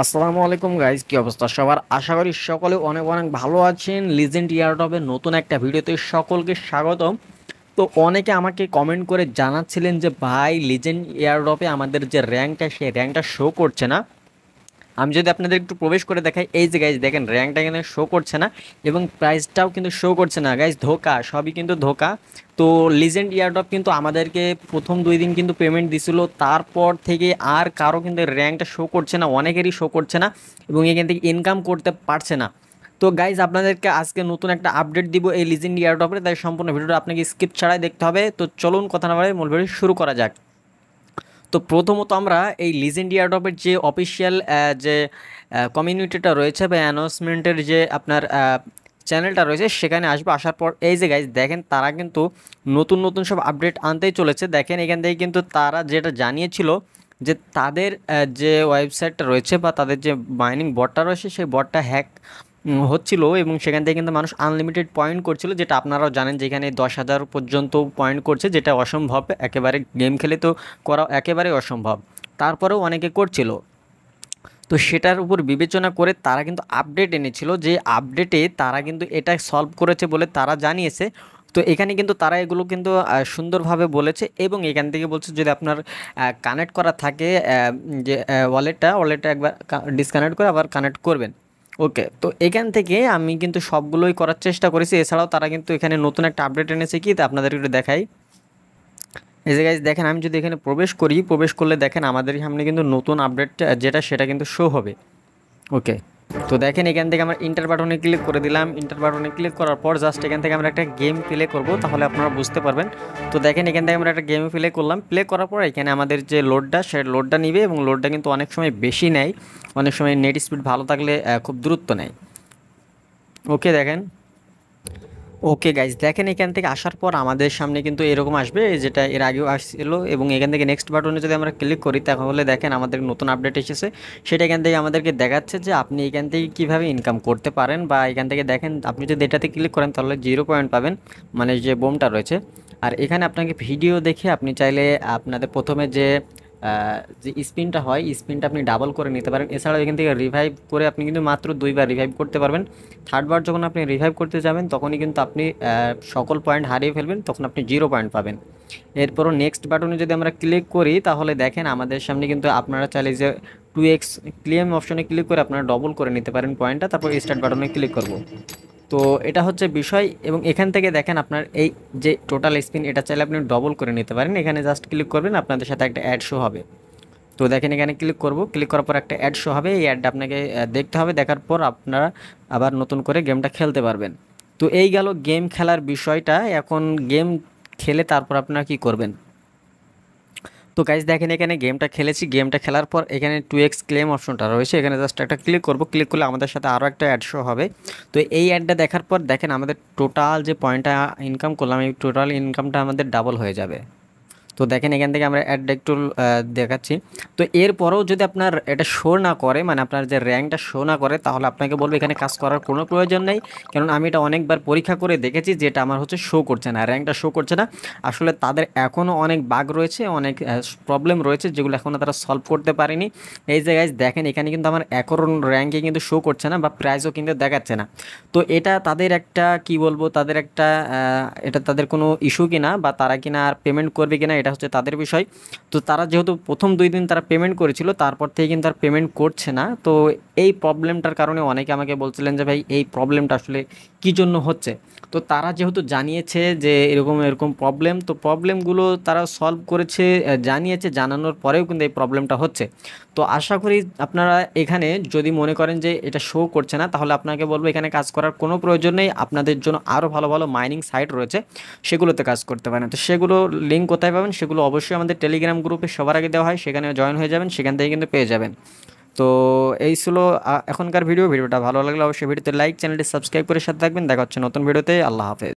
আসসালামু আলাইকুম গাইজ, কি অবস্থা সবার? আশা করি সকলে অনেক অনেক ভালো আছেন। লিজেন্ড ইয়ারড্রপের নতুন একটা ভিডিওতে সকলকে স্বাগতম। তো অনেকে আমাকে কমেন্ট করে জানাচ্ছিলেন যে ভাই, লিজেন্ড ইয়ারড্রপে আমাদের যে র্যাঙ্কটা, সেই র্যাঙ্কটা শো করছে না। আমি যদি আপনাদের একটু প্রবেশ করে দেখাই, এই যে গাইজ দেখেন, র্যাঙ্কটা কিন্তু শো করছে না এবং প্রাইসটাও কিন্তু শো করছে না। গাইজ ধোকা, সবই কিন্তু ধোকা। তো লিজেন্ড ইয়ারড্রপ কিন্তু আমাদেরকে প্রথম 2 দিন কিন্তু পেমেন্ট দিছিল, তারপর থেকে আর কারো কিন্তু র্যাঙ্কটা শো করছে না, অনেকেরই শো করছে না এবং এখান থেকে ইনকাম করতে পারছে না। তো গাইজ আপনাদেরকে আজকে নতুন একটা আপডেট দিব এই লিজেন্ড ইয়ারড্রপের, তাই সম্পূর্ণ ভিডিওটা আপনাকে স্কিপ ছাড়াই দেখতে হবে। তো চলুন কথা না বাড়িয়ে মূল ভিডিও শুরু করা যাক। তো প্রথমত আমরা এই লিজেন্ড ইয়ারড্রপের যে অফিসিয়াল যে কমিউনিটিটা রয়েছে বা অ্যানাউন্সমেন্টের যে আপনার চ্যানেলটা রয়েছে সেখানে আসবে। আসার পর এই যে গাইজ দেখেন, তারা কিন্তু নতুন নতুন সব আপডেট আনতেই চলেছে। দেখেন এখান থেকে কিন্তু তারা যেটা জানিয়েছিল যে তাদের যে ওয়েবসাইটটা রয়েছে বা তাদের যে মাইনিং বটটা রয়েছে, সেই বটটা হ্যাক হচ্ছিল এবং সেখান থেকে কিন্তু মানুষ আনলিমিটেড পয়েন্ট করছিল, যেটা আপনারাও জানেন, যেখানে 10,000 পর্যন্ত পয়েন্ট করছে, যেটা অসম্ভব। একেবারে গেম খেলে তো করা একেবারে অসম্ভব, তারপরেও অনেকে করছিল। তো সেটার উপর বিবেচনা করে তারা কিন্তু আপডেট এনেছিল, যে আপডেটে তারা কিন্তু এটা সলভ করেছে বলে তারা জানিয়েছে। তো এখানে কিন্তু তারা এগুলো কিন্তু সুন্দরভাবে বলেছে এবং এখান থেকে বলছে যদি আপনার কানেক্ট করা থাকে যে ওয়ালেটটা একবার ডিসকানেক্ট করে আবার কানেক্ট করবেন। ওকে, তো এখান থেকে আমি কিন্তু সবগুলোই করার চেষ্টা করেছি। এছাড়াও তারা কিন্তু এখানে নতুন একটা আপডেট এনেছে, কি তা আপনাদের একটু দেখাই। এই যে গাইজ দেখেন, আমি যদি এখানে প্রবেশ করি, প্রবেশ করলে দেখেন আমাদের সামনে কিন্তু নতুন আপডেট যেটা সেটা কিন্তু শো হবে। ওকে, তো দেখেন এখান থেকে আমরা ইন্টার বাটনে ক্লিক করে দিলাম। ইন্টার বাটনে ক্লিক করার পর জাস্ট এখান থেকে আমরা একটা গেম প্লে করব, তাহলে আপনারা বুঝতে পারবেন। তো দেখেন এখান থেকে আমরা একটা গেম প্লে করলাম। প্লে করার পর এখানে আমাদের যে লোডটা, সে লোডটা নিবে এবং লোডটা কিন্তু অনেক সময় বেশি নেয়, অনেক সময় নেট স্পিড ভালো থাকলে খুব দ্রুত নেয়। ওকে দেখেন, ওকে গাইজ দেখেন এখান থেকে আসার পর আমাদের সামনে কিন্তু এরকম আসবে, যেটা এর আগেও আসছিল। এবং এখান থেকে নেক্সট বাটনে যদি আমরা ক্লিক করি, তাহলে দেখেন আমাদের নতুন আপডেট এসেছে। সেটা এখান থেকে আমাদেরকে দেখাচ্ছে যে আপনি এখান থেকে কীভাবে ইনকাম করতে পারেন। বা এখান থেকে দেখেন, আপনি যদি এটাতে ক্লিক করেন তাহলে 0 পয়েন্ট পাবেন, মানে যে বোমটা রয়েছে। আর এখানে আপনাকে ভিডিও দেখে আপনি চাইলে আপনাদের প্রথমে যে স্পিনটা হয়, স্পিনটা আপনি ডাবল করে নিতে পারেন। এছাড়াও এখান থেকে রিভাইভ করে আপনি কিন্তু মাত্র 2বার রিভাইভ করতে পারবেন। থার্ডবার যখন আপনি রিভাইভ করতে যাবেন, তখনই কিন্তু আপনি সকল পয়েন্ট হারিয়ে ফেলবেন, তখন আপনি 0 পয়েন্ট পাবেন। এরপরও নেক্সট বাটনে যদি আমরা ক্লিক করি, তাহলে দেখেন আমাদের সামনে কিন্তু আপনারা চাইলে যে 2x ক্লেম অপশনে ক্লিক করে আপনারা ডবল করে নিতে পারেন পয়েন্টটা। তারপর স্টার্ট বাটনে ক্লিক করব। তো এটা হচ্ছে বিষয়। এবং এখান থেকে দেখেন আপনার এই যে টোটাল স্পিন, এটা চাইলে আপনি ডবল করে নিতে পারেন। এখানে জাস্ট ক্লিক করবেন, আপনাদের সাথে একটা অ্যাড শো হবে। তো দেখেন এখানে ক্লিক করব, ক্লিক করার পর একটা অ্যাড শো হবে। এই অ্যাডটা আপনাকে দেখতে হবে, দেখার পর আপনারা আবার নতুন করে গেমটা খেলতে পারবেন। তো এই গেল গেম খেলার বিষয়টা। এখন গেম খেলে তারপর আপনারা কি করবেন। তো গাইজ দেখেন এখানে গেমটা খেলেছি, গেমটা খেলার পর এখানে 2x ক্লেম অপশনটা রয়েছে, এখানে জাস্ট একটা ক্লিক করব। ক্লিক করলে আমাদের সাথে আরও একটা অ্যাড শো হবে। তো এই অ্যাডটা দেখার পর দেখেন আমাদের টোটাল যে পয়েন্টটা ইনকাম করলাম, এই টোটাল ইনকামটা আমাদের ডাবল হয়ে যাবে। তো দেখেন এখান থেকে আমরা অ্যাড একটু দেখাচ্ছি। তো এরপরেও যদি আপনার এটা শো না করে, মানে আপনার যে র্যাঙ্কটা শো না করে, তাহলে আপনাকে বলবো এখানে কাজ করার কোনো প্রয়োজন নেই। কারণ আমি এটা অনেকবার পরীক্ষা করে দেখেছি, যেটা আমার হচ্ছে শো করছে না, র্যাঙ্কটা শো করছে না। আসলে তাদের এখনও অনেক বাগ রয়েছে, অনেক প্রবলেম রয়েছে, যেগুলো এখনও তারা সলভ করতে পারেনি। এই যে গাইজ দেখেন এখানে কিন্তু আমার এখন র্যাঙ্কে কিন্তু শো করছে না বা প্রাইজও কিন্তু দেখাচ্ছে না। তো এটা তাদের একটা কি বলবো, তাদের একটা এটা তাদের কোনো ইস্যু কিনা বা তারা কিনা আর পেমেন্ট করবে কিনা, এটা হচ্ছে তাদের বিষয়। তো তারা যেহেতু প্রথম 2 দিন তারা পেমেন্ট করেছিল, তারপর থেকে কিন্তু আর পেমেন্ট করছে না। তো এই প্রবলেমটার কারণে অনেকে আমাকে বলছিলেন যে ভাই, এই প্রবলেমটা আসলে কী জন্য হচ্ছে। তো তারা যেহেতু জানিয়েছে যে এরকম এরকম প্রবলেম, তো প্রবলেমগুলো তারা সলভ করেছে, জানিয়েছে, জানানোর পরেও কিন্তু এই প্রবলেমটা হচ্ছে। তো আশা করি আপনারা এখানে যদি মনে করেন যে এটা শো করছে না, তাহলে আপনাকে বলবো এখানে কাজ করার কোনো প্রয়োজন নেই। আপনাদের জন্য আরও ভালো ভালো মাইনিং সাইট রয়েছে, সেগুলোতে কাজ করতে পারেন। তো সেগুলো লিঙ্ক কোথায় পাবেন, সেগুলো অবশ্যই আমাদের টেলিগ্রাম গ্রুপে সবার আগে দেওয়া হয়, সেখানে জয়েন হয়ে যাবেন, সেখান থেকে কিন্তু পেয়ে যাবেন। তো এই ছিল এখনকার ভিডিওটা ভালো লাগলে অবশ্যই ভিডিওতে লাইক, চ্যানেলটি সাবস্ক্রাইব করে সাথে থাকবেন। দেখা হচ্ছে নতুন ভিডিওতে। আল্লাহ হাফেজ।